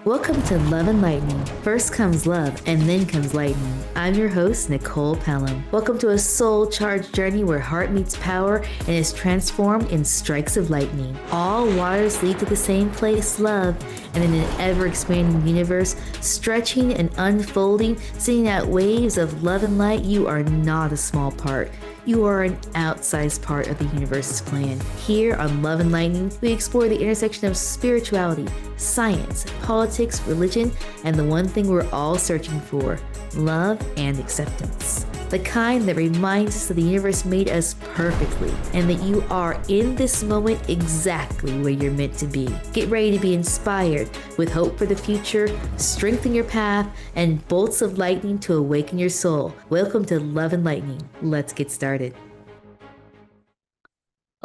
Welcome to Love and Lightning. First comes love, and then comes lightning. I'm your host, Nicole Pelham. Welcome to a soul charged journey where heart meets power and is transformed in strikes of lightning. All waters lead to the same place, love, and in an ever expanding universe, stretching and unfolding, sending out waves of love and light, you are not a small part. You are an outsized part of the universe's plan. Here on Love and Lightning, we explore the intersection of spirituality, science, politics, religion, and the one thing we're all searching for, love and acceptance. The kind that reminds us that the universe made us perfectly and that you are in this moment exactly where you're meant to be. Get ready to be inspired with hope for the future, strengthen your path, and bolts of lightning to awaken your soul. Welcome to Love and Lightning. Let's get started.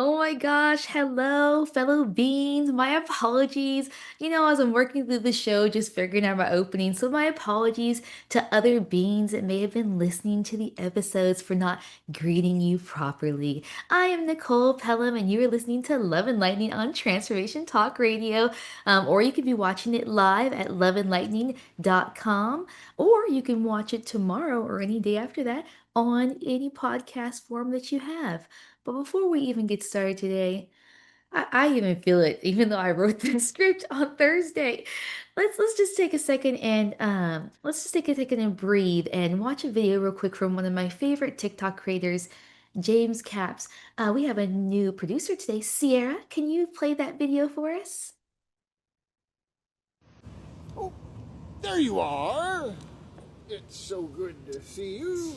Oh my gosh, hello, fellow beings. My apologies. As I'm working through the show, just figuring out my opening. So, my apologies to other beings that may have been listening to the episodes for not greeting you properly. I am Nicole Pelham, and you are listening to Love and Lightning on Transformation Talk Radio. Or you could be watching it live at loveandlightning.com, or you can watch it tomorrow or any day after that on any podcast form that you have. But before we even get started today, I even feel it, even though I wrote the script on Thursday. Let's just take a second and let's just take a second and breathe and watch a video real quick from one of my favorite TikTok creators, James Caps. We have a new producer today, Sierra. Can you play that video for us? Oh, there you are. It's so good to see you.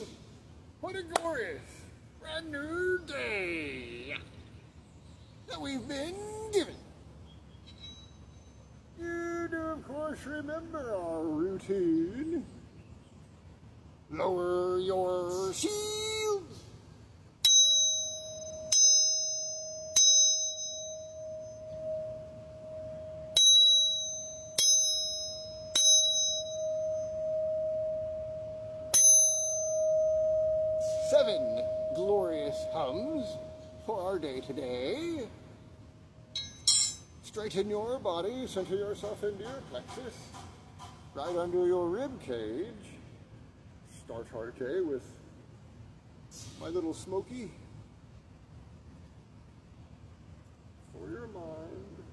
What a glorious brand new day that we've been given. You do, of course, remember our routine. Lower your shields. Seven glorious hums for our day today. Straighten your body, center yourself into your plexus, right under your rib cage. Start our day with my little smoky for your mind.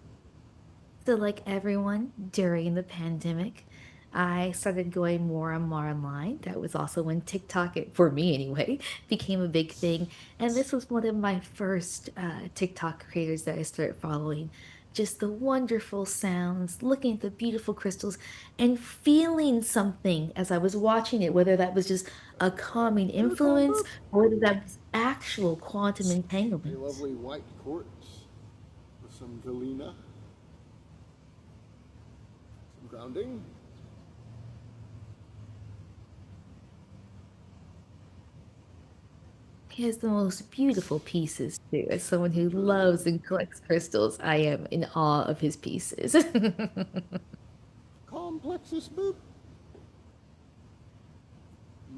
So, like everyone during the pandemic, I started going more and more online. That was also when TikTok, for me anyway, became a big thing. And this was one of my first TikTok creators that I started following. Just the wonderful sounds, looking at the beautiful crystals, and feeling something as I was watching it, whether that was just a calming influence or whether that was actual quantum A entanglement. lovely white quartz with some galena, some grounding. He has the most beautiful pieces too. As someone who Good. loves and collects crystals, I am in awe of his pieces. Complexus boop.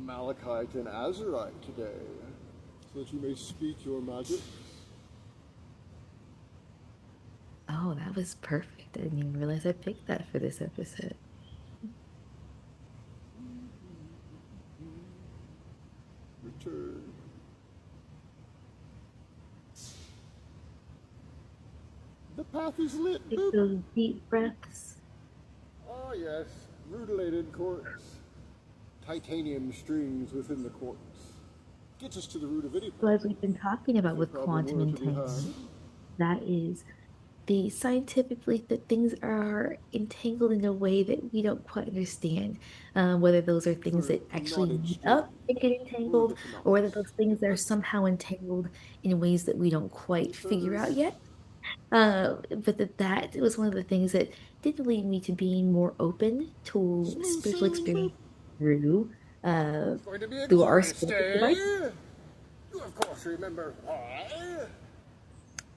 Malachite and azurite today, so that you may speak your magic. Oh, that was perfect. I didn't even realize I picked that for this episode. Return. The path is lit, Take boop. those deep breaths. Oh yes, rutilated quartz. Titanium strings within the quartz. Gets us to the root of any So, problem. as we've been talking about If a with problem quantum were to be entanglement, had. that is the scientific belief that things are entangled in a way that we don't quite understand. Whether those are things For that actually knowledge meet to up and get word entangled, to or whether knowledge. those things are But somehow entangled in ways that we don't quite figure out first, yet. But that was one of the things that did lead me to being more open to smooth spiritual sailing, boop. experience through uh, It's going to be a through our glorious spiritual day. devices. You of course remember why.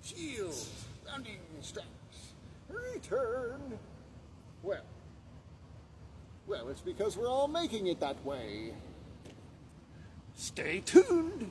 Shields, rounding straps, return. Well, well, it's because we're all making it that way. Stay tuned.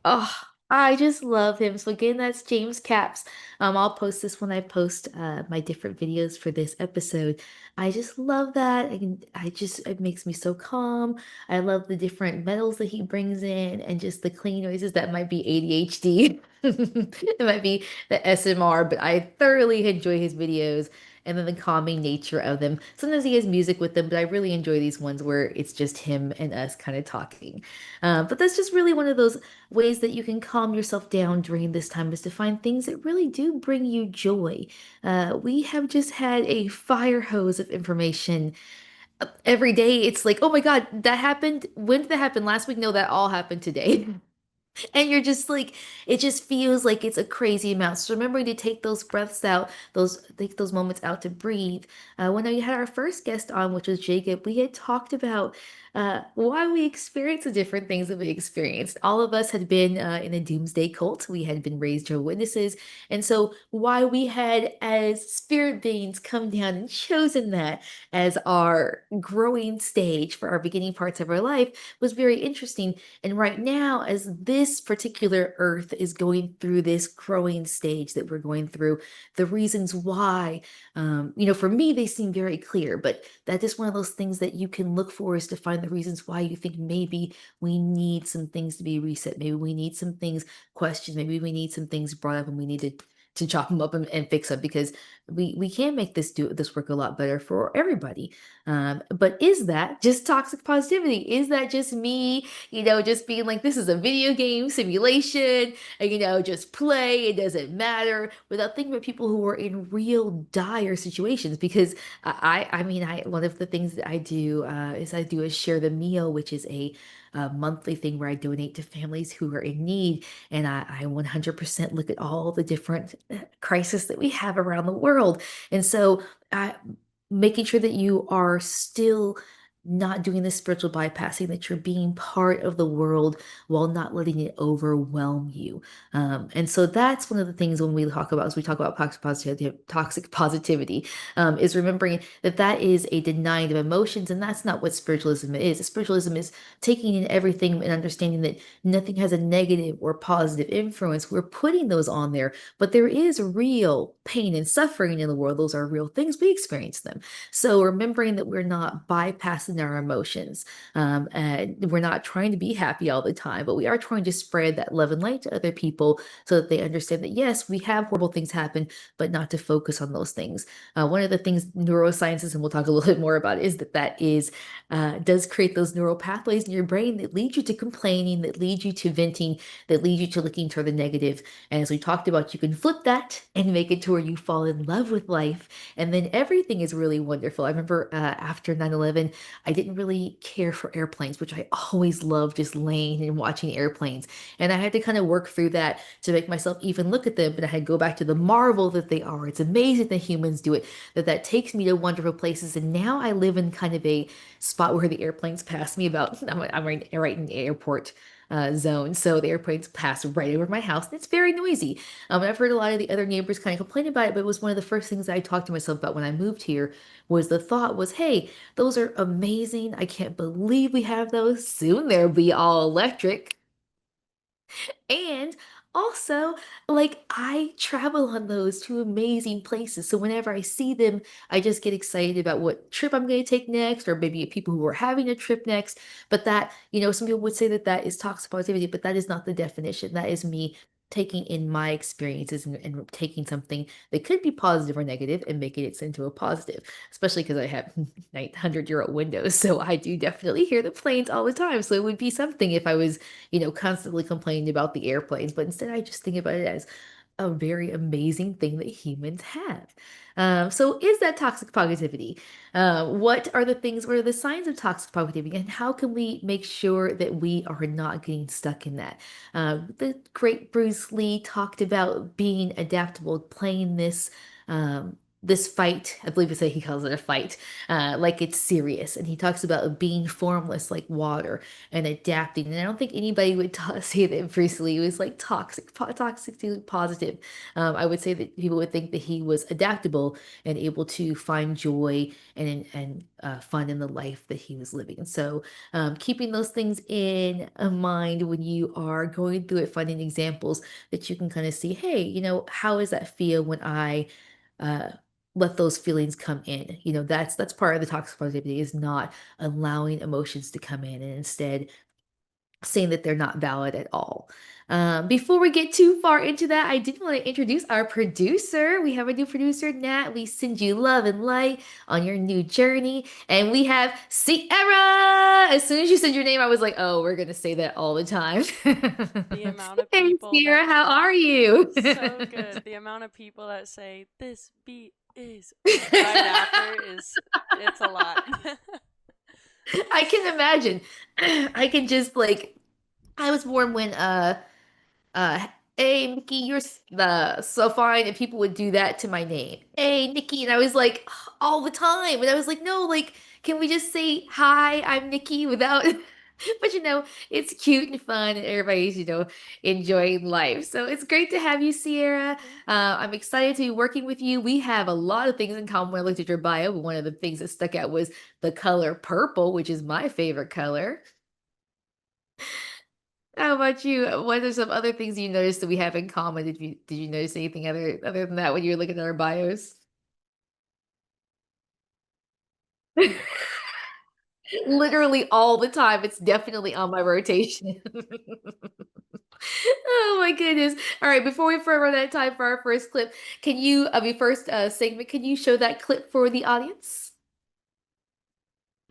Oh, I just love him. So again, that's James Caps. I'll post this when I post my different videos for this episode. I just love that. I just it makes me so calm. I love the different metals that he brings in and just the clean noises that might be ADHD. It might be the SMR, but I thoroughly enjoy his videos and then the calming nature of them. Sometimes he has music with them, but I really enjoy these ones where it's just him and us kind of talking. But that's just really one of those ways that you can calm yourself down during this time is to find things that really do bring you joy. We have just had a fire hose of information. Every day it's like, oh my God, that happened. When did that happen? Last week? No, that all happened today. And you're just like, it just feels like it's a crazy amount. So remembering to take those breaths out, those take those moments out to breathe. When we had our first guest on, which was Jacob, we had talked about why we experience the different things that we experienced. All of us had been in a doomsday cult. We had been raised Jehovah's Witnesses, and so why we had, as spirit beings, come down and chosen that as our growing stage for our beginning parts of our life was very interesting. And right now, as this particular earth is going through this growing stage that we're going through, the reasons why, for me, they seem very clear, but that is one of those things that you can look for is to find the reasons why you think maybe we need some things to be reset. Maybe we need some things questioned. Maybe we need some things brought up and we need to chop them up and fix them because we can make this work a lot better for everybody. But is that just toxic positivity? Is that just me, just being like, this is a video game simulation, and, just play, it doesn't matter, without thinking about people who are in real dire situations? Because one of the things that I do is I do a share the meal, which is a monthly thing where I donate to families who are in need. And I 100% look at all the different crises that we have around the world. And so, I, making sure that you are still not doing this spiritual bypassing, that you're being part of the world while not letting it overwhelm you. And so that's one of the things when we talk about, as we talk about toxic positivity, is remembering that that is a denying of emotions, and that's not what spiritualism is. Spiritualism is taking in everything and understanding that nothing has a negative or positive influence. We're putting those on there, but there is real pain and suffering in the world. Those are real things. We experience them. So remembering that we're not bypassing our emotions, and we're not trying to be happy all the time, but we are trying to spread that love and light to other people so that they understand that yes, we have horrible things happen, but not to focus on those things. One of the things neurosciences, and we'll talk a little bit more about, is that is does create those neural pathways in your brain that lead you to complaining, that lead you to venting, that lead you to looking toward the negative. And as we talked about, you can flip that and make it to where you fall in love with life, and then everything is really wonderful. I remember after 9/11, I didn't really care for airplanes, which I always loved just laying and watching airplanes. And I had to kind of work through that to make myself even look at them. But I had to go back to the marvel that they are. It's amazing that humans do it, that takes me to wonderful places. And now I live in kind of a spot where the airplanes pass me about, I'm right in the airport zone. So the airplanes pass right over my house, and it's very noisy. I've heard a lot of the other neighbors kind of complain about it, but it was one of the first things I talked to myself about when I moved here. Was the thought was, hey, those are amazing. I can't believe we have those. Soon they'll be all electric. And also, like, I travel on those to amazing places. So whenever I see them, I just get excited about what trip I'm going to take next, or maybe people who are having a trip next. But that, some people would say that that is toxic positivity, but that is not the definition. That is me taking in my experiences and taking something that could be positive or negative and making it into a positive, especially because I have 900-year-old windows. So I do definitely hear the planes all the time. So it would be something if I was constantly complaining about the airplanes, but instead I just think about it as a very amazing thing that humans have. So is that toxic positivity? What are the things, what are the signs of toxic positivity, and how can we make sure that we are not getting stuck in that? The great Bruce Lee talked about being adaptable, playing this this fight. I believe it's he calls it a fight, like it's serious. And he talks about being formless like water and adapting. And I don't think anybody would say that Bruce Lee was like toxically positive. I would say that people would think that he was adaptable and able to find joy and fun in the life that he was living. And so, keeping those things in mind when you are going through it, finding examples that you can kind of see, hey, how does that feel when I uh, let those feelings come in? That's part of the toxic positivity is not allowing emotions to come in and instead saying that they're not valid at all. Before we get too far into that, I did want to introduce our producer. We have a new producer, Nat. We send you love and light on your new journey. And we have Sierra. As soon as you said your name, I was like, oh, we're going to say that all the time. The amount of Hey, people that Sierra, how are you? so good. The amount of people that say this beat is right after is it's a lot. I can imagine. I can just like I was born when uh hey Nikki, you're so fine, and people would do that to my name. Hey Nikki, and I was like all the time. And I was like, no, like, can we just say hi, I'm Nikki without but it's cute and fun and everybody's, enjoying life. So it's great to have you, Sierra. Thank you. I'm excited to be working with you. We have a lot of things in common when I looked at your bio, but one of the things that stuck out was the color purple, which is my favorite color. How about you? What are some other things you noticed that we have in common? Did you notice anything other than that when you were looking at our bios? Literally all the time. It's definitely on my rotation. Oh my goodness. All right, before we run out of time for our first clip, first segment, can you show that clip for the audience?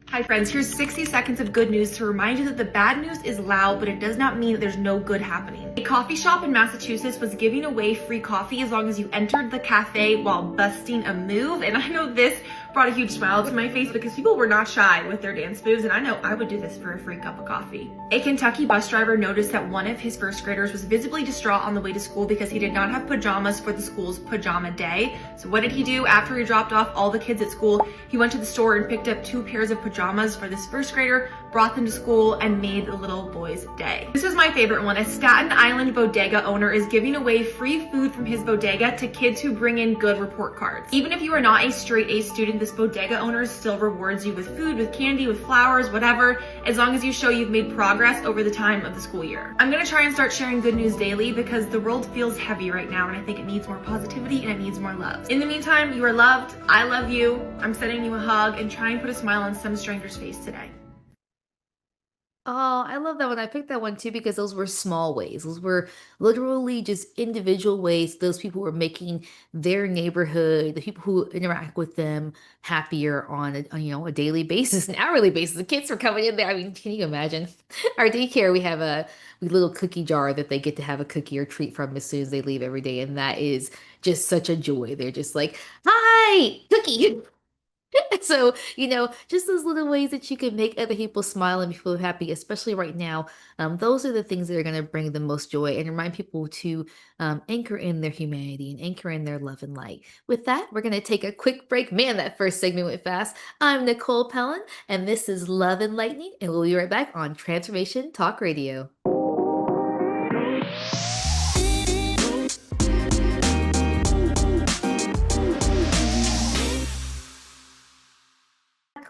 Hi friends, here's 60 seconds of good news to remind you that the bad news is loud, but it does not mean that there's no good happening. A coffee shop in Massachusetts was giving away free coffee as long as you entered the cafe while busting a move. And I know this brought a huge smile to my face because people were not shy with their dance moves, and I know I would do this for a free cup of coffee. A Kentucky bus driver noticed that one of his first graders was visibly distraught on the way to school because he did not have pajamas for the school's pajama day. So what did he do after he dropped off all the kids at school? He went to the store and picked up 2 pairs of pajamas for this first grader, brought them to school, and made the little boy's day. This is my favorite one. A Staten Island bodega owner is giving away free food from his bodega to kids who bring in good report cards. Even if you are not a straight A student, this bodega owner still rewards you with food, with candy, with flowers, whatever, as long as you show you've made progress over the time of the school year. I'm gonna try and start sharing good news daily because the world feels heavy right now, and I think it needs more positivity and it needs more love. In the meantime, you are loved. I love you. I'm sending you a hug, and try and put a smile on some stranger's face today. Oh, I love that one. I picked that one too because those were small ways. Those were literally just individual ways those people were making their neighborhood, the people who interact with them, happier on a daily basis, an hourly basis. The kids were coming in there. I mean, can you imagine? Our daycare, we have a little cookie jar that they get to have a cookie or treat from as soon as they leave every day, and that is just such a joy. They're just like, "Hi, cookie." So, just those little ways that you can make other people smile and feel happy, especially right now. Those are the things that are going to bring the most joy and remind people to anchor in their humanity and anchor in their love and light. With that, we're going to take a quick break. Man, that first segment went fast. I'm Nicole Pelham, and this is Love and Lightning, and we'll be right back on Transformation Talk Radio.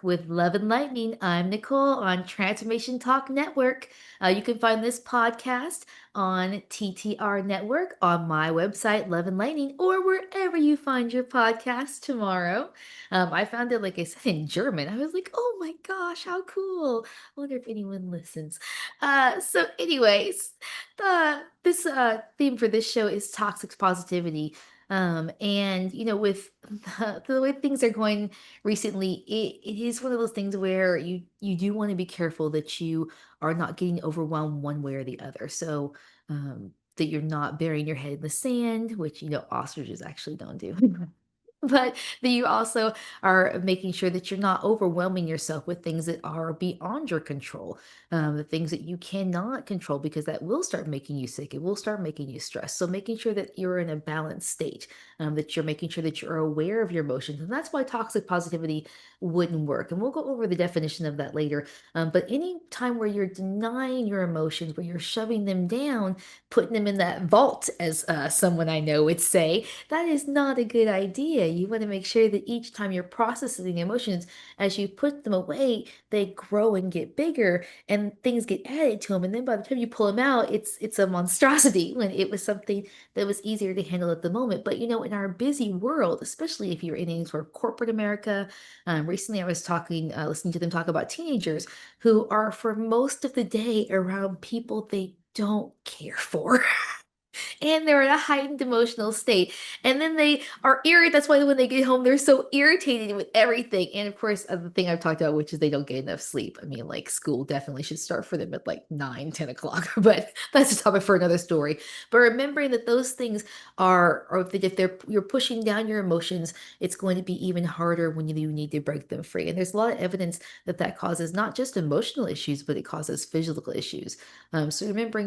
With Love and Lightning. I'm Nicole on Transformation Talk Network. You can find this podcast on TTR Network, on my website, Love and Lightning, or wherever you find your podcast tomorrow. I found it, like I said, in German. I was like, oh my gosh, how cool. I wonder if anyone listens. So, anyways, this theme for this show is toxic positivity. And with the way things are going recently, it is one of those things where you do want to be careful that you are not getting overwhelmed one way or the other. So that you're not burying your head in the sand, which ostriches actually don't do. But that you also are making sure that you're not overwhelming yourself with things that are beyond your control, the things that you cannot control, because that will start making you sick. It will start making you stressed. So making sure that you're in a balanced state, that you're making sure that you're aware of your emotions. And that's why toxic positivity wouldn't work. And we'll go over the definition of that later. But any time where you're denying your emotions, where you're shoving them down, putting them in that vault, as someone I know would say, that is not a good idea. You want to make sure that each time you're processing emotions, as you put them away, they grow and get bigger, and things get added to them. And then by the time you pull them out, it's a monstrosity when it was something that was easier to handle at the moment. But in our busy world, especially if you're in any sort of corporate America, recently I was listening to them talk about teenagers who are for most of the day around people they don't care for. And they're in a heightened emotional state. And then they are irritated. That's why when they get home, they're so irritated with everything. And of course, the thing I've talked about, which is they don't get enough sleep. I mean, like school definitely should start for them at like 9, 10 o'clock, but that's a topic for another story. But remembering that those things or if you're pushing down your emotions, it's going to be even harder when you need to break them free. And there's a lot of evidence that that causes not just emotional issues, but it causes physical issues. So remembering,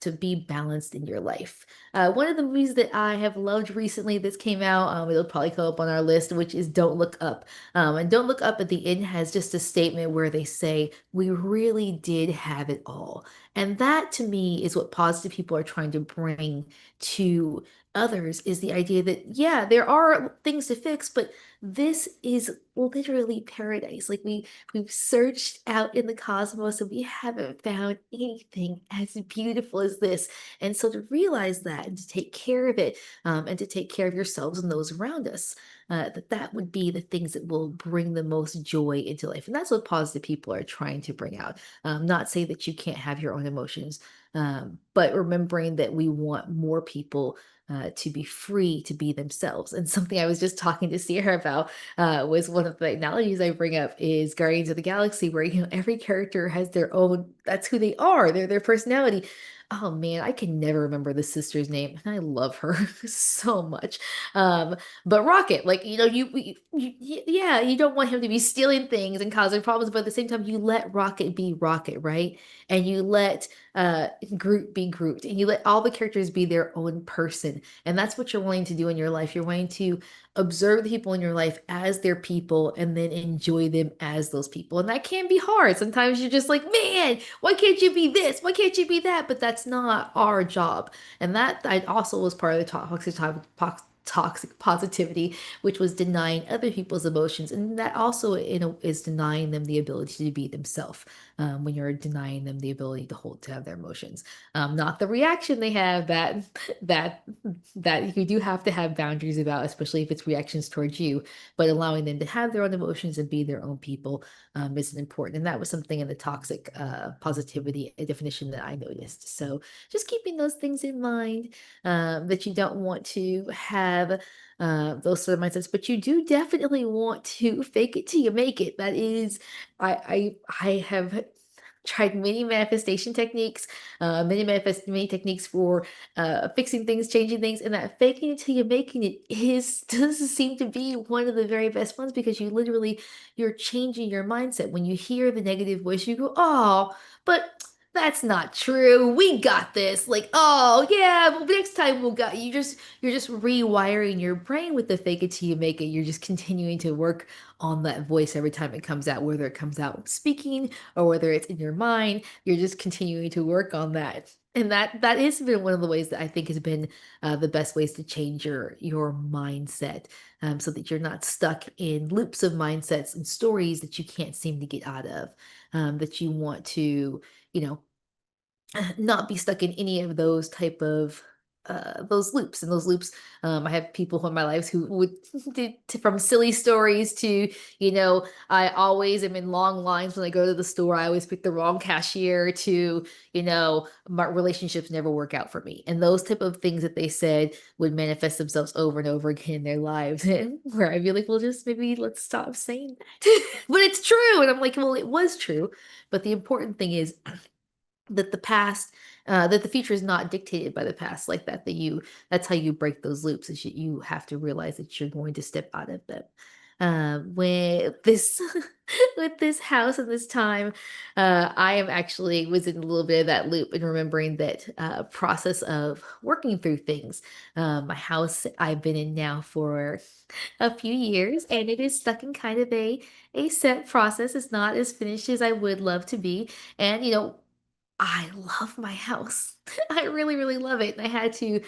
to be balanced in your life. One of the movies that I have loved recently that's came out, it'll probably come up on our list, which is Don't Look Up. And Don't Look Up at the end has just a statement where they say, "We really did have it all." And that to me is what positive people are trying to bring to others, is the idea that, yeah, there are things to fix, but this is literally paradise. Like we've searched out in the cosmos and we haven't found anything as beautiful as this. And so to realize that and to take care of it, and to take care of yourselves and those around us, that would be the things that will bring the most joy into life. And that's what positive people are trying to bring out. Not say that you can't have your own emotions, but remembering that we want more people to be free to be themselves. And something I was just talking to Sierra about, was one of the analogies I bring up is Guardians of the Galaxy, where every character has their own. That's who they are. They're their personality. Oh man, I can never remember the sister's name, and I love her so much. But Rocket, like yeah, you don't want him to be stealing things and causing problems, but at the same time, you let Rocket be Rocket, right? And you let Groot be Groot, and you let all the characters be their own person, and that's what you're wanting to do in your life. You're wanting to observe the people in your life as their people and then enjoy them as those people. And that can be hard. Sometimes you're just like, man, why can't you be this? Why can't you be that? But that's not our job. And that I also was part of the toxic positivity, which was denying other people's emotions. And that also, is denying them the ability to be themselves, when you're denying them the ability to have their emotions. Not the reaction they have, that that you do have to have boundaries about, especially if it's reactions towards you, but allowing them to have their own emotions and be their own people, is important. And that was something in the toxic positivity definition that I noticed. So just keeping those things in mind, that you don't want to have those sort of mindsets, but you do definitely want to fake it till you make it. That is, I have tried many manifestation techniques, many techniques for fixing things, changing things, and that faking it till you're making it is doesn't seem to be one of the very best ones, because you're changing your mindset. When you hear the negative voice, you go, "Oh, but that's not true. We got this." Like, "Oh yeah, well, next time we'll got you." You're just rewiring your brain with the fake it till you make it. You're just continuing to work on that voice every time it comes out, whether it comes out speaking or whether it's in your mind. You're just continuing to work on that. And that has been one of the ways that I think has been the best ways to change your mindset, so that you're not stuck in loops of mindsets and stories that you can't seem to get out of, that you want to, you know, not be stuck in any of those type of those loops. And those loops, I have people in my lives who would from silly stories to, I always am in long lines when I go to the store. I always pick the wrong cashier to, my relationships never work out for me. And those type of things that they said would manifest themselves over and over again in their lives. And where I'd be like, well, just maybe let's stop saying that. But it's true. And I'm like, well, it was true. But the important thing is that the past that the future is not dictated by the past like that, that's how you break those loops, is you have to realize that you're going to step out of them. With this with this house and this time, I am actually was in a little bit of that loop and remembering that process of working through things. My house I've been in now for a few years, and it is stuck in kind of a set process. It's not as finished as I would love to be. And I love my house. I really, really love it. And I had to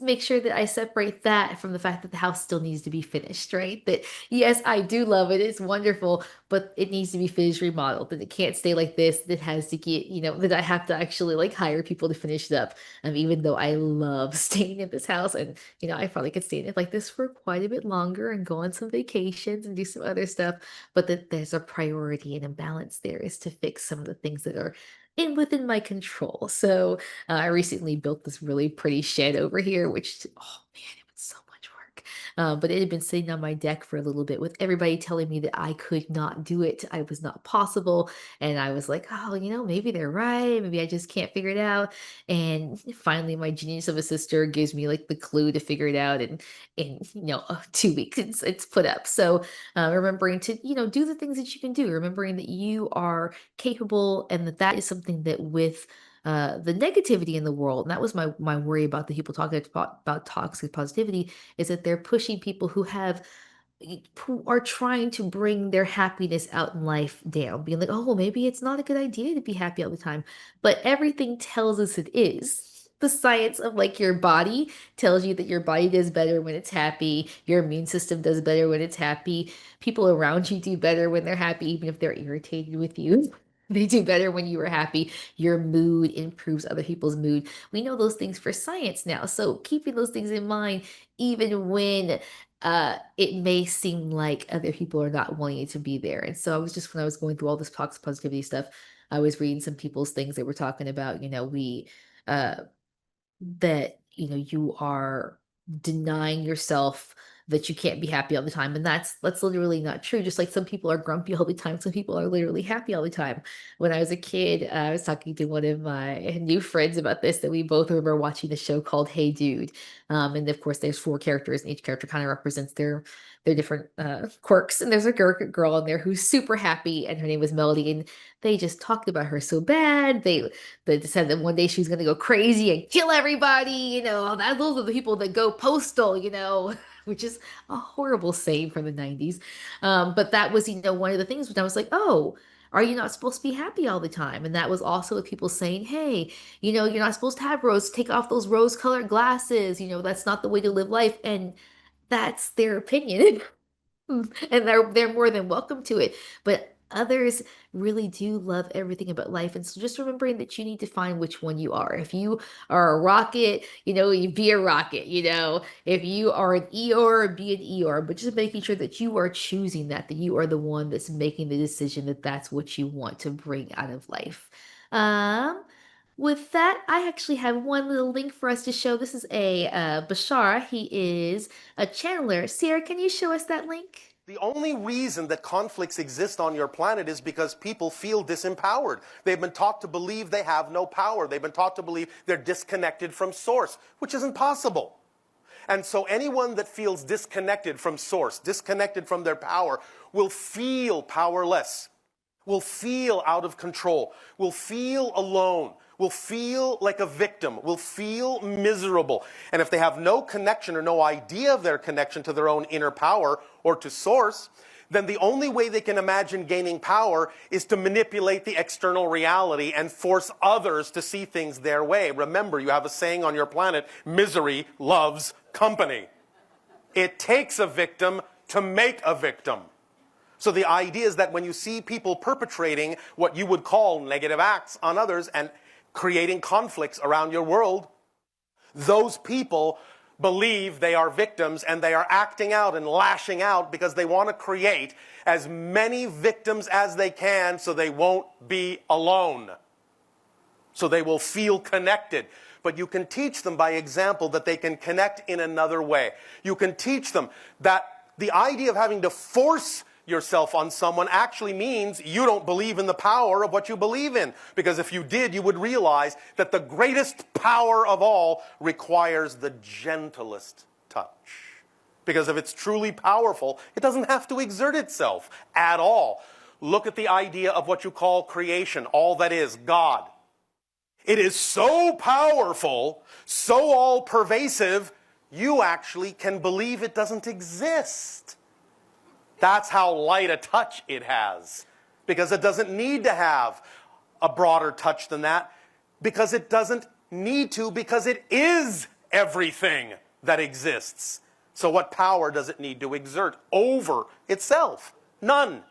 make sure that I separate that from the fact that the house still needs to be finished, right? That yes, I do love it. It's wonderful, but it needs to be finished, remodeled. And it can't stay like this. That has to get, that I have to actually like hire people to finish it up. Even though I love staying in this house, and I probably could stay in it like this for quite a bit longer and go on some vacations and do some other stuff. But that there's a priority and a balance there is to fix some of the things that are within my control. So I recently built this really pretty shed over here, which, oh man, it was so much work. But it had been sitting on my deck for a little bit with everybody telling me that I could not do it. I was not possible. And I was like, oh, maybe they're right. Maybe I just can't figure it out. And finally, my genius of a sister gives me like the clue to figure it out. And in 2 weeks, it's put up. So remembering to, do the things that you can do, remembering that you are capable, and that is something that with the negativity in the world, and that was my worry about the people talking about toxic positivity, is that they're pushing people who are trying to bring their happiness out in life down, being like, oh, well, maybe it's not a good idea to be happy all the time. But everything tells us it is. The science of like your body tells you that your body does better when it's happy. Your immune system does better when it's happy. People around you do better when they're happy, even if they're irritated with you. They do better when you are happy. Your mood improves other people's mood. We know those things for science now. So keeping those things in mind, even when it may seem like other people are not wanting it to be there. And so I was just when I was going through all this toxic positivity stuff, I was reading some people's things they were talking about, we uh that you are denying yourself that you can't be happy all the time, and that's literally not true. Just like some people are grumpy all the time, some people are literally happy all the time. When I was a kid, I was talking to one of my new friends about this, that we both remember watching the show called Hey Dude. And of course there's 4 characters, and each character kind of represents their different quirks, and there's a girl in there who's super happy, and her name was Melody, and they just talked about her so bad. They said that one day she was going to go crazy and kill everybody. Those are the people that go postal, which is a horrible saying from the 90s. But that was, one of the things when I was like, oh, are you not supposed to be happy all the time? And that was also with people saying, hey, you're not supposed to have take off those rose colored glasses. That's not the way to live life. And that's their opinion. And they're more than welcome to it. But others really do love everything about life. And so just remembering that you need to find which one you are. If you are a rocket, you be a rocket. If you are an Eeyore, be an Eeyore. But just making sure that you are choosing that you are the one that's making the decision that that's what you want to bring out of life. With that, I actually have one little link for us to show. This is a Bashar. He is a channeler. Sierra, can you show us that link? The only reason that conflicts exist on your planet is because people feel disempowered. They've been taught to believe they have no power. They've been taught to believe they're disconnected from source, which isn't possible. And so anyone that feels disconnected from source, disconnected from their power, will feel powerless, will feel out of control, will feel alone, will feel like a victim, will feel miserable. And if they have no connection or no idea of their connection to their own inner power or to source, then the only way they can imagine gaining power is to manipulate the external reality and force others to see things their way. Remember, you have a saying on your planet, misery loves company. It takes a victim to make a victim. So the idea is that when you see people perpetrating what you would call negative acts on others and creating conflicts around your world, those people believe they are victims, and they are acting out and lashing out because they want to create as many victims as they can so they won't be alone. So they will feel connected. But you can teach them by example that they can connect in another way. You can teach them that the idea of having to force yourself on someone actually means you don't believe in the power of what you believe in. Because if you did, you would realize that the greatest power of all requires the gentlest touch. Because if it's truly powerful, it doesn't have to exert itself at all. Look at the idea of what you call creation, all that is, God. It is so powerful, so all-pervasive, you actually can believe it doesn't exist. That's how light a touch it has. Because it doesn't need to have a broader touch than that. Because it doesn't need to, because it is everything that exists. So what power does it need to exert over itself? None.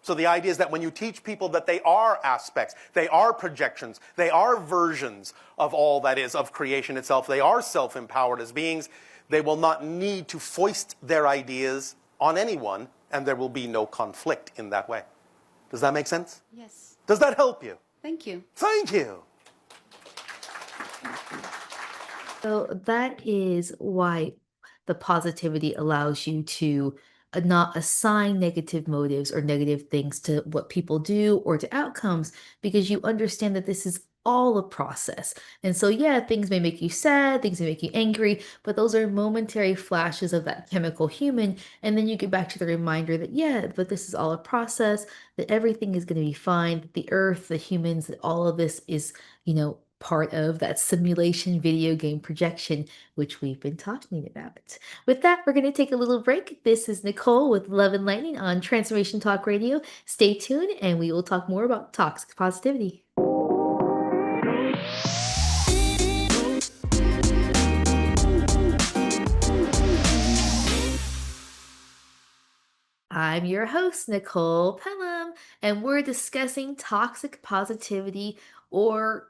So the idea is that when you teach people that they are aspects, they are projections, they are versions of all that is, of creation itself, they are self-empowered as beings, they will not need to foist their ideas on anyone, and there will be no conflict in that way. Does that make sense? Yes. Does that help you? Thank you. Thank you. So that is why the positivity allows you to not assign negative motives or negative things to what people do or to outcomes, because you understand that this is all a process. And so, yeah, things may make you sad, things may make you angry, but those are momentary flashes of that chemical human. And then you get back to the reminder that, yeah, but this is all a process, that everything is going to be fine, that the earth, the humans, that all of this is, part of that simulation video game projection, which we've been talking about. With that, we're going to take a little break. This is Nicole with Love and Lightning on Transformation Talk Radio. Stay tuned, and we will talk more about toxic positivity. I'm your host, Nicole Pelham, and we're discussing toxic positivity, or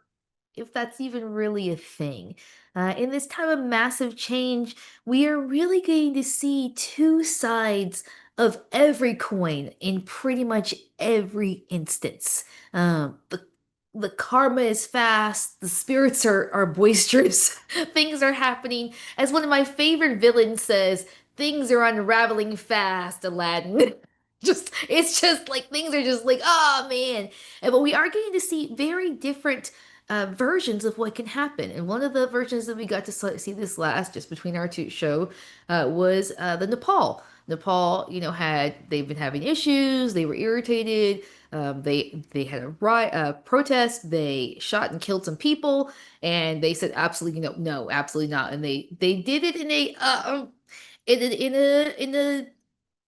if that's even really a thing. In this time of massive change, we are really going to see two sides of every coin in pretty much every instance. The karma is fast, the spirits are boisterous, things are happening. As one of my favorite villains says, things are unraveling fast, Aladdin. It's just like things are just like, oh man. But we are getting to see very different versions of what can happen. And one of the versions that we got to see this last, just between our two show, was the Nepal. Nepal, they've been having issues. They were irritated. They had a protest. They shot and killed some people, and they said absolutely no, absolutely not. And they did it in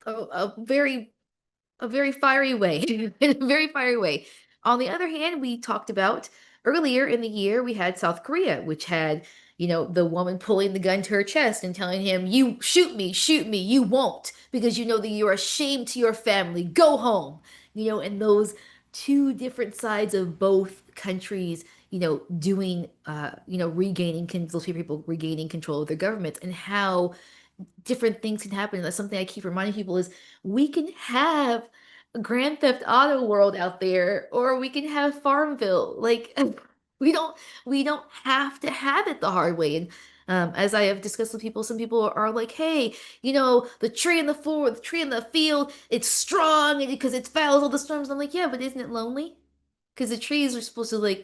a very fiery way, in a very fiery way. On the other hand, we talked about earlier in the year, we had South Korea, which had, the woman pulling the gun to her chest and telling him, you shoot me, you won't, because you know that you're a shame to your family, go home. And those two different sides of both countries, doing, regaining, those people regaining control of their governments, and how different things can happen. And that's something I keep reminding people is we can have a Grand Theft Auto world out there, or we can have Farmville. Like we don't have to have it the hard way. And as I have discussed with people, some people are like, hey, the tree in the tree in the field, it's strong because it follows all the storms. I'm like, yeah, but isn't it lonely? Because the trees are supposed to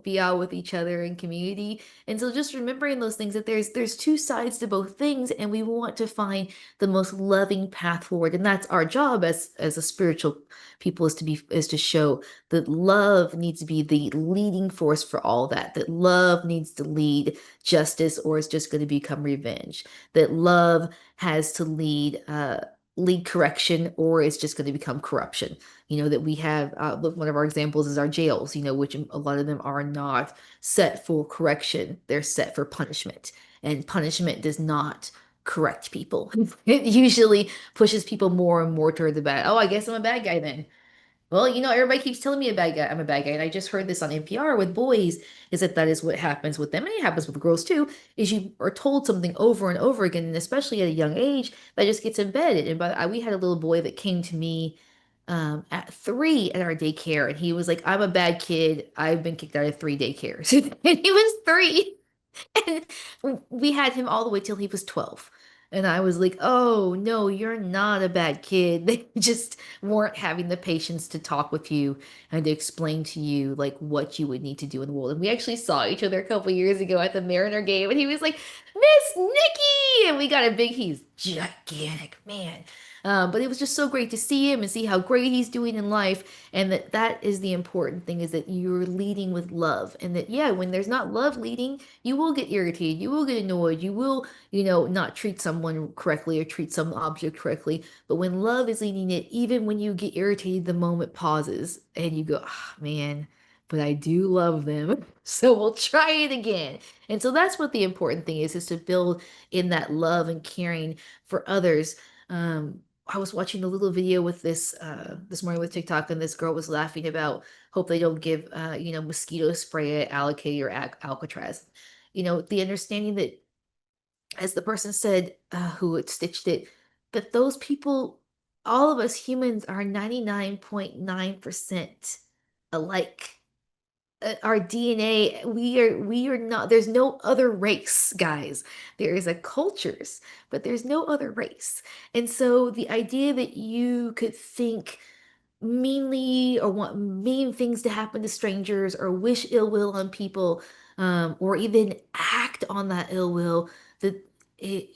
be out with each other in community. And so just remembering those things, that there's two sides to both things, and we want to find the most loving path forward. And that's our job as a spiritual people, is to show that love needs to be the leading force for all that love needs to lead justice, or it's just going to become revenge, that love has to lead correction, or it's just going to become corruption. That we have, one of our examples is our jails, which a lot of them are not set for correction, they're set for punishment, and punishment does not correct people. It usually pushes people more and more toward the bad. Oh, I guess I'm a bad guy then. Well, everybody keeps telling me I'm a bad guy. And I just heard this on NPR with boys, is that is what happens with them. And it happens with girls too, is you are told something over and over again. And especially at a young age, that just gets embedded. And we had a little boy that came to me at 3 at our daycare. And he was like, I'm a bad kid. I've been kicked out of 3 daycares. And he was 3. And we had him all the way till he was 12. And I was like, oh, no, you're not a bad kid. They just weren't having the patience to talk with you and to explain to you like what you would need to do in the world. And we actually saw each other a couple years ago at the Mariner game, and he was like, Miss Nikki! And we got a big, he's gigantic, man. But it was just so great to see him and see how great he's doing in life, and that is the important thing, is that you're leading with love, and that yeah, when there's not love leading, you will get irritated, you will get annoyed, you will, not treat someone correctly or treat some object correctly. But when love is leading it, even when you get irritated, the moment pauses and you go, ah, man, but I do love them. So we'll try it again. And so that's what the important thing is to build in that love and caring for others. I was watching a little video with this morning with TikTok, and this girl was laughing about hope they don't give mosquito spray at Alacate or Alcatraz. The understanding that, as the person said, who had stitched it, that those people, all of us humans, are 99.9% alike. Our DNA, we are not, there's no other race, guys. There is a cultures, but there's no other race. And so the idea that you could think meanly or want mean things to happen to strangers or wish ill will on people, or even act on that ill will, that it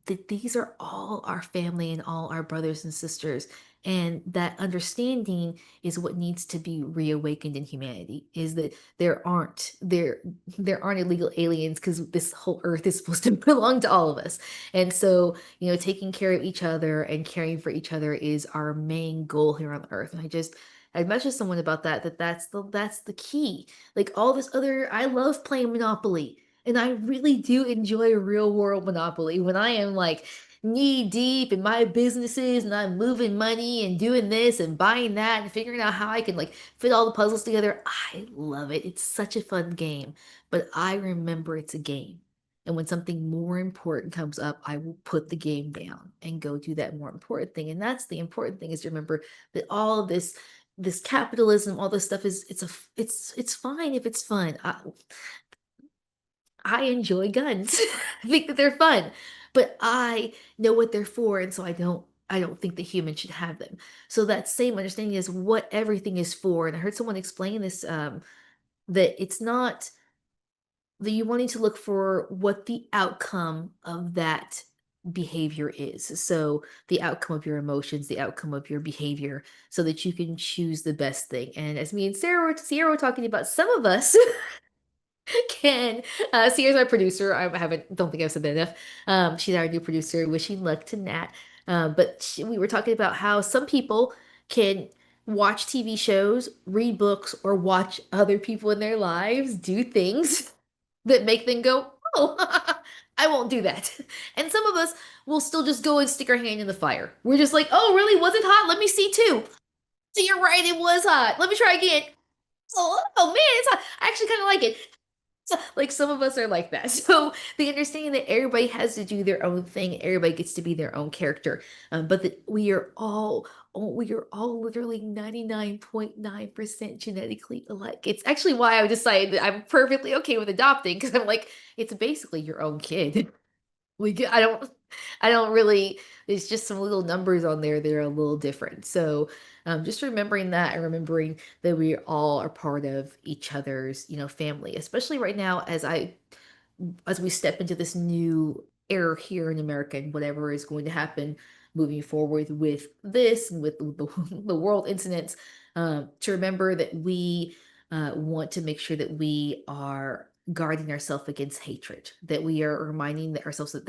that these are all our family and all our brothers and sisters, and that understanding is what needs to be reawakened in humanity, is that there aren't illegal aliens, because this whole earth is supposed to belong to all of us. And so, taking care of each other and caring for each other is our main goal here on earth. And I messaged someone about that's the key. Like all this other, I love playing Monopoly, and I really do enjoy real world Monopoly when I am like knee deep in my businesses and I'm moving money and doing this and buying that and figuring out how I can like fit all the puzzles together. I love it. It's such a fun game, but I remember it's a game. And when something more important comes up, I will put the game down and go do that more important thing. And that's the important thing, is to remember that all of this capitalism, all this stuff, it's fine if it's fun. I enjoy guns. I think that they're fun, but I know what they're for, and so I don't think the human should have them. So that same understanding is what everything is for. And I heard someone explain this, that it's not that you wanting to look for what the outcome of that behavior is. So the outcome of your emotions, the outcome of your behavior, so that you can choose the best thing. And as me and Sarah were talking about, some of us can Sierra's our producer. I haven't don't think I've said that enough. She's our new producer. Wishing luck to Nat. But we were talking about how some people can watch TV shows, read books, or watch other people in their lives do things that make them go, oh, I won't do that. And some of us will still just go and stick our hand in the fire. We're just like, oh, really? Was it hot? Let me see too. So you're right, it was hot. Let me try again. Oh man, it's hot. I actually kind of like it. Like some of us are like that. So the understanding that everybody has to do their own thing, everybody gets to be their own character, but that we are all literally 99.9% genetically alike. It's actually why I decided that I'm perfectly okay with adopting, because I'm like, it's basically your own kid. I don't really, it's just some little numbers on there that are a little different. So just remembering that, and remembering that we all are part of each other's, family, especially right now, as we step into this new era here in America, and whatever is going to happen moving forward with this and with the world incidents, to remember that we want to make sure that we are guarding ourselves against hatred, that we are reminding ourselves that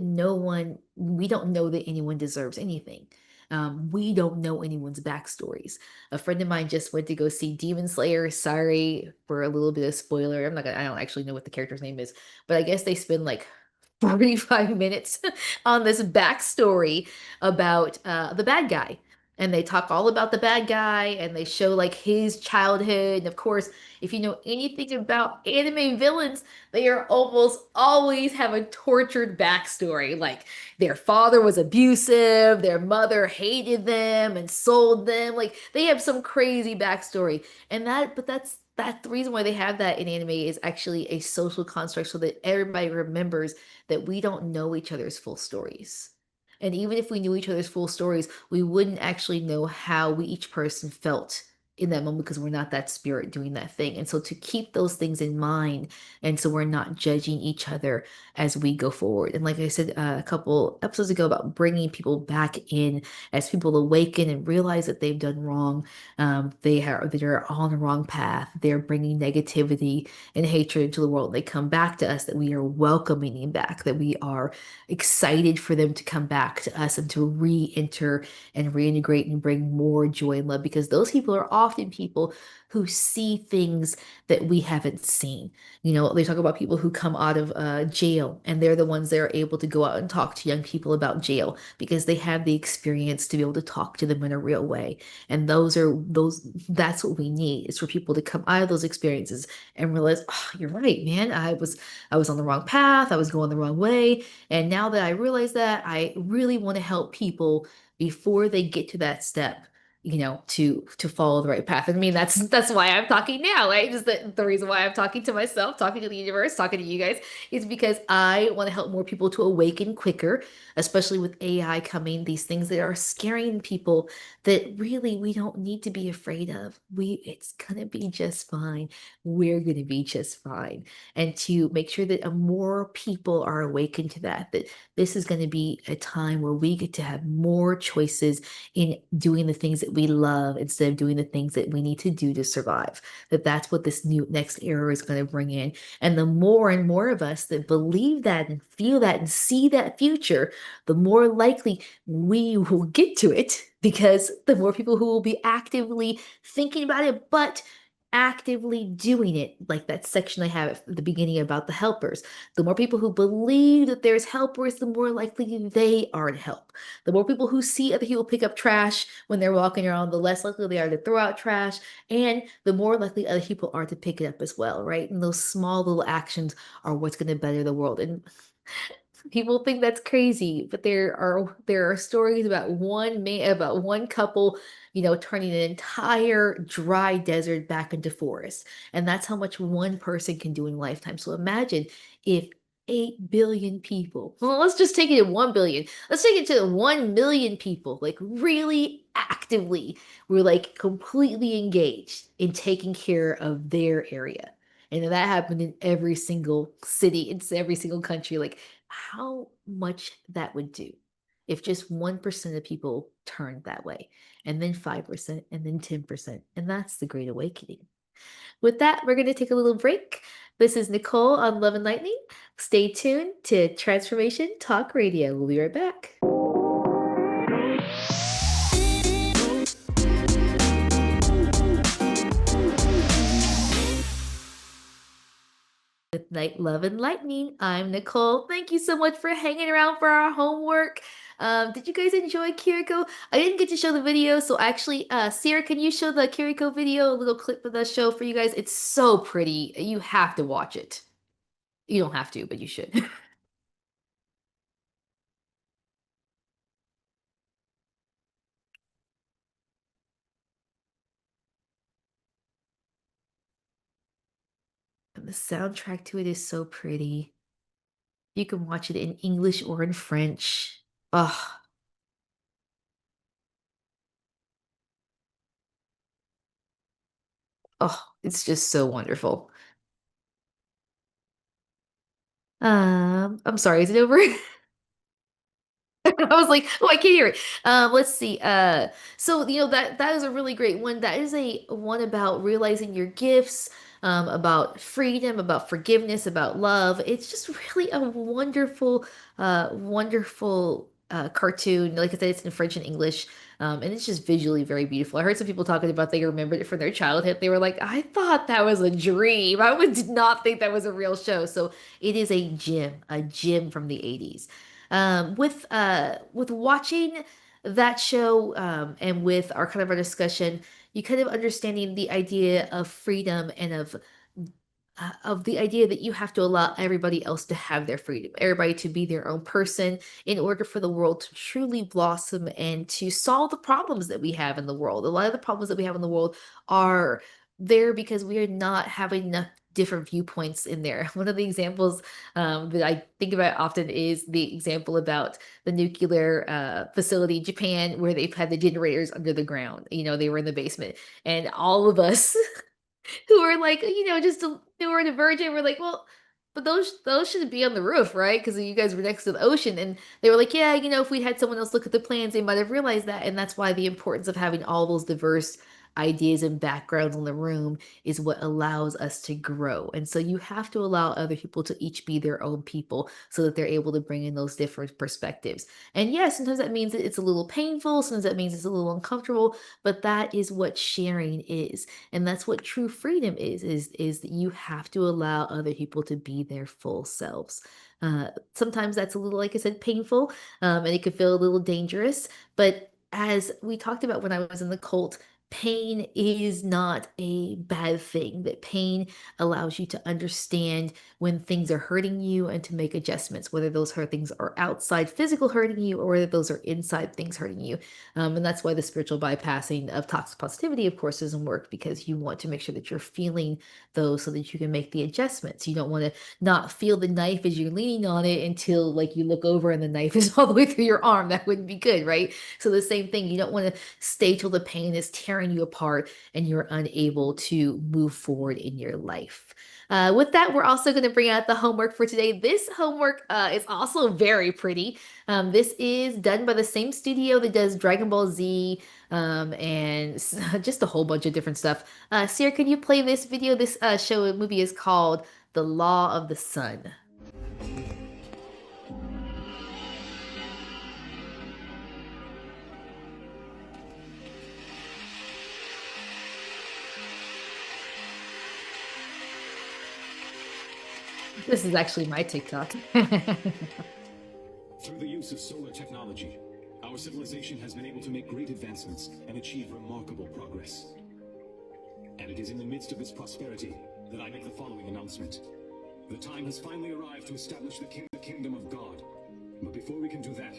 no one, we don't know that anyone deserves anything. We don't know anyone's backstories. A friend of mine just went to go see Demon Slayer. Sorry for a little bit of spoiler. I don't actually know what the character's name is, but I guess they spend like 45 minutes on this backstory about the bad guy. And they talk all about the bad guy and they show like his childhood. And of course, if you know anything about anime villains, they are almost always have a tortured backstory. Like their father was abusive, their mother hated them and sold them. Like they have some crazy backstory. But that's the reason why they have that in anime is actually a social construct so that everybody remembers that we don't know each other's full stories. And even if we knew each other's full stories, we wouldn't actually know how we each person felt in that moment because we're not that spirit doing that thing. And so to keep those things in mind, and so we're not judging each other as we go forward. And like I said a couple episodes ago about bringing people back in as people awaken and realize that they've done wrong, they're on the wrong path. They're bringing negativity and hatred into the world. They come back to us that we are welcoming them back, that we are excited for them to come back to us and to re-enter and reintegrate and bring more joy and love because those people are often people who see things that we haven't seen. You know, they talk about people who come out of jail and they're the ones that are able to go out and talk to young people about jail because they have the experience to be able to talk to them in a real way. And that's what we need is for people to come out of those experiences and realize, oh, you're right, man. I was on the wrong path. I was going the wrong way. And now that I realize that, I really want to help people before they get to that step, to follow the right path. I mean, that's why I'm talking now, right? Just the reason why I'm talking to myself, talking to the universe, talking to you guys, is because I want to help more people to awaken quicker, especially with AI coming, these things that are scaring people that really we don't need to be afraid of. It's gonna be just fine. We're gonna be just fine and to make sure that more people are awakened to that this is going to be a time where we get to have more choices in doing the things that we love instead of doing the things that we need to do to survive. That's what this new next era is going to bring in. And the more and more of us that believe that and feel that and see that future, the more likely we will get to it because the more people who will be actively thinking about it, but actively doing it, like that section I have at the beginning about the helpers. The more people who believe that there's helpers, the more likely they are to help. The more people who see other people pick up trash when they're walking around, the less likely they are to throw out trash, and the more likely other people are to pick it up as well, right? And those small little actions are what's going to better the world. And people think that's crazy, but there are stories about one couple, turning an entire dry desert back into forest. And that's how much one person can do in a lifetime. So imagine if 8 billion people, well, let's just take it to 1 billion. Let's take it to 1 million people, like really actively, we're like completely engaged in taking care of their area. And that happened in every single city, in every single country. Like how much that would do if just 1% of people turned that way, and then 5%, and then 10%. And that's the Great Awakening. With that, we're going to take a little break. This is Nicole on Love and Lightning. Stay tuned to Transformation Talk Radio. We'll be right back. With Night Love and Lightning, I'm Nicole. Thank you so much for hanging around for our homework. Did you guys enjoy Kiriko? I didn't get to show the video, so actually, Sarah, can you show the Kiriko video, a little clip of the show for you guys? It's so pretty. You have to watch it. You don't have to, but you should. And the soundtrack to it is so pretty. You can watch it in English or in French. Oh, it's just so wonderful. I'm sorry, is it over? I was like, oh, I can't hear it. Let's see. So that is a really great one. That is a one about realizing your gifts, about freedom, about forgiveness, about love. It's just really a wonderful, wonderful cartoon. Like I said, it's in French and English, and it's just visually very beautiful. I heard some people talking about they remembered it from their childhood. They were like, I thought that was a dream. Did not think that was a real show. So it is a gem from the 80s with watching that show, and with our kind of our discussion, you kind of understanding the idea of freedom and of the idea that you have to allow everybody else to have their freedom, everybody to be their own person in order for the world to truly blossom and to solve the problems that we have in the world. A lot of the problems that we have in the world are there because we are not having enough different viewpoints in there. One of the examples that I think about often is the example about the nuclear facility in Japan where they've had the generators under the ground. You know, they were in the basement, and all of us who are like, just newer and a virgin. We're like, well, but those shouldn't be on the roof, right? Because you guys were next to the ocean, and they were like, yeah, if we had someone else look at the plans, they might have realized that, and that's why the importance of having all those diverse ideas and backgrounds in the room is what allows us to grow. And so you have to allow other people to each be their own people so that they're able to bring in those different perspectives. And yes, sometimes that means that it's a little painful, sometimes that means it's a little uncomfortable, but that is what sharing is. And that's what true freedom is that you have to allow other people to be their full selves. Sometimes that's a little, like I said, painful, and it could feel a little dangerous. But as we talked about when I was in the cult, pain is not a bad thing. That pain allows you to understand when things are hurting you and to make adjustments, whether those hurt things are outside physical hurting you or whether those are inside things hurting you. And that's why the spiritual bypassing of toxic positivity, of course, doesn't work, because you want to make sure that you're feeling those so that you can make the adjustments. You don't want to not feel the knife as you're leaning on it until like you look over and the knife is all the way through your arm. That wouldn't be good, right? So the same thing, you don't want to stay till the pain is tearing you apart and you're unable to move forward in your life. With that, we're also going to bring out the homework for today. This homework is also very pretty. This is done by the same studio that does Dragon Ball Z, and just a whole bunch of different stuff. Sierra, can you play this video? This movie is called The Law of the Sun. This is actually my TikTok. Through the use of solar technology, our civilization has been able to make great advancements and achieve remarkable progress. And it is in the midst of this prosperity that I make the following announcement. The time has finally arrived to establish the kingdom of God. But before we can do that,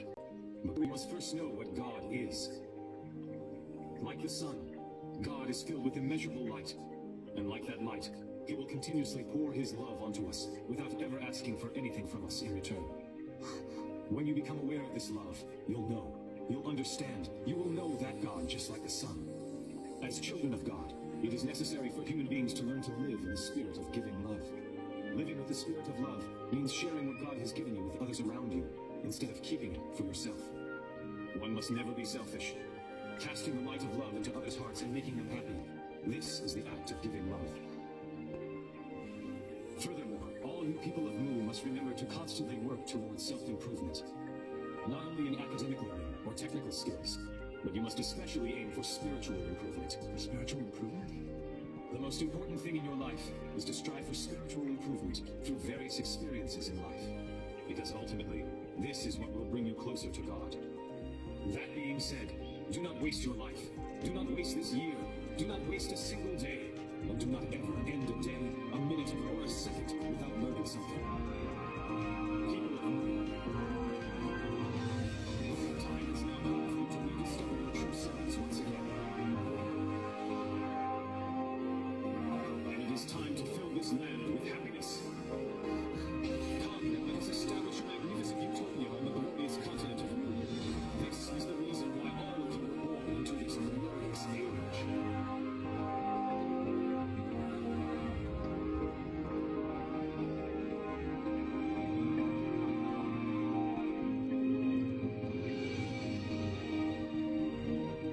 we must first know what God is. Like the sun, God is filled with immeasurable light. And like that light, He will continuously pour His love onto us without ever asking for anything from us in return. When you become aware of this love, you'll know, you'll understand, you will know that God just like the sun. As children of God, it is necessary for human beings to learn to live in the spirit of giving love. Living with the spirit of love means sharing what God has given you with others around you, instead of keeping it for yourself. One must never be selfish. Casting the light of love into others' hearts and making them happy, this is the act of giving love. Furthermore, all you people of Mu must remember to constantly work towards self-improvement. Not only in academic learning or technical skills, but you must especially aim for spiritual improvement. Spiritual improvement? The most important thing in your life is to strive for spiritual improvement through various experiences in life. Because ultimately, this is what will bring you closer to God. That being said, do not waste your life. Do not waste this year. Do not waste a single day. And do not ever end a day, a minute, or a second without learning something. People of Mu, the time is now for you to rediscover your true selves once again. And it is time to fill this land with happiness. Come and let us establish a magnificent utopia on the glorious continent of Mu. This is the reason why all of you were born into this glorious age.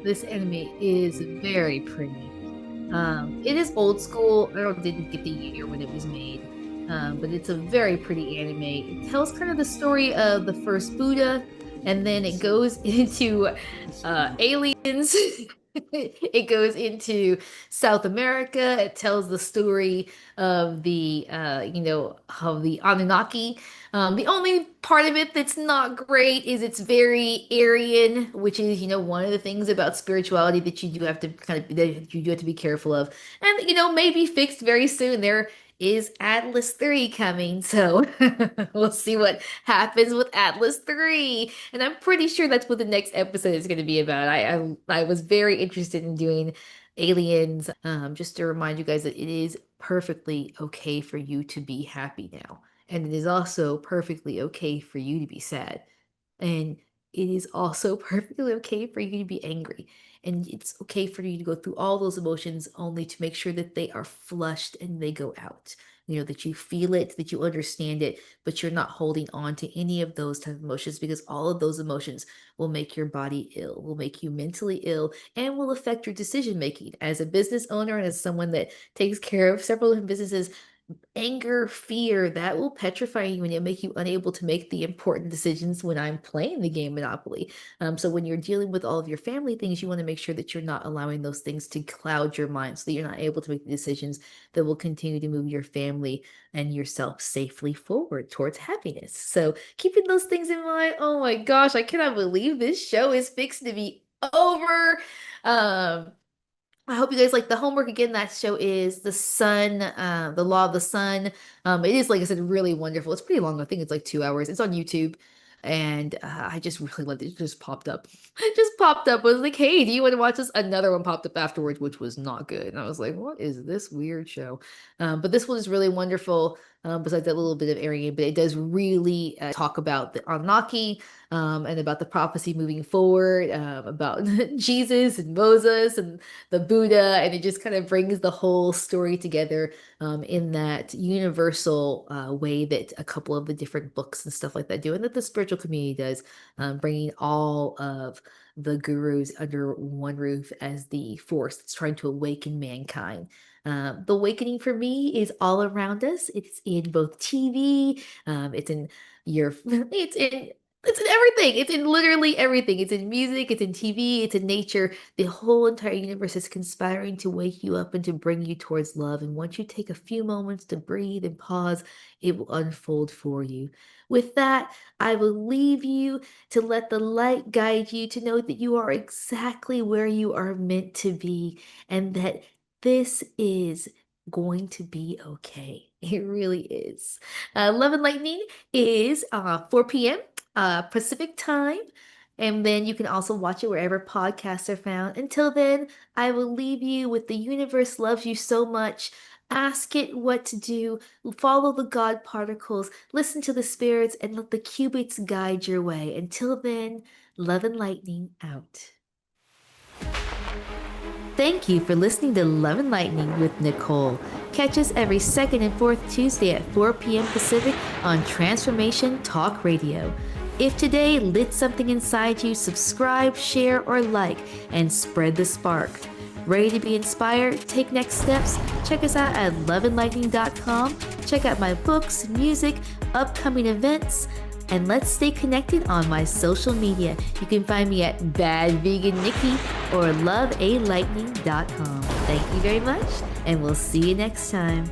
This anime is very pretty. It is old school. Didn't get the year when it was made, but it's a very pretty anime. It tells kind of the story of the first Buddha, and then it goes into aliens It goes into South America. It tells the story of of the Anunnaki. The only part of it that's not great is it's very Aryan, which is, one of the things about spirituality that you do have to that you do have to be careful of. And, may be fixed very soon. There is Atlas 3 coming, so we'll see what happens with Atlas 3. And I'm pretty sure that's what the next episode is going to be about. I was very interested in doing aliens. Just to remind you guys that it is perfectly okay for you to be happy now. And it is also perfectly okay for you to be sad. And it is also perfectly okay for you to be angry. And it's okay for you to go through all those emotions only to make sure that they are flushed and they go out. That you feel it, that you understand it, but you're not holding on to any of those type of emotions, because all of those emotions will make your body ill, will make you mentally ill, and will affect your decision making. As a business owner and as someone that takes care of several different businesses, anger, fear, that will petrify you and it'll make you unable to make the important decisions when I'm playing the game Monopoly. So when you're dealing with all of your family things, you want to make sure that you're not allowing those things to cloud your mind so that you're not able to make the decisions that will continue to move your family and yourself safely forward towards happiness. So keeping those things in mind, oh my gosh, I cannot believe this show is fixed to be over. Um, I hope you guys like the homework. Again, that show is The Sun, The Law of the Sun. It is, like I said, really wonderful. It's pretty long. I think it's like 2 hours. It's on YouTube. And I just really loved it. It just popped up. It just popped up. I was like, hey, do you want to watch this? Another one popped up afterwards, which was not good. And I was like, what is this weird show? But this one is really wonderful. Besides that little bit of Aryan, but it does really talk about the Anunnaki, and about the prophecy moving forward, about Jesus and Moses and the Buddha, and it just kind of brings the whole story together in that universal way that a couple of the different books and stuff like that do, and that the spiritual community does, bringing all of the gurus under one roof as the force that's trying to awaken mankind. The awakening for me is all around us. It's in both TV, it's in your, it's in everything. It's in literally everything. It's in music, it's in TV, it's in nature. The whole entire universe is conspiring to wake you up and to bring you towards love. And once you take a few moments to breathe and pause, it will unfold for you. With that, I will leave you to let the light guide you to know that you are exactly where you are meant to be and that this is going to be okay. It really is. Love and Lightning is 4 p.m. Pacific time. And then you can also watch it wherever podcasts are found. Until then, I will leave you with the universe loves you so much. Ask it what to do. Follow the God particles. Listen to the spirits and let the qubits guide your way. Until then, love and lightning out. Thank you for listening to Love and Lightning with Nicole. Catch us every second and fourth Tuesday at 4 p.m. Pacific on Transformation Talk Radio. If today lit something inside you, subscribe, share, or like, and spread the spark. Ready to be inspired? Take next steps? Check us out at loveandlightning.com. Check out my books, music, upcoming events, and let's stay connected on my social media. You can find me at Bad Vegan Nikki or lovealightning.com. Thank you very much, and we'll see you next time.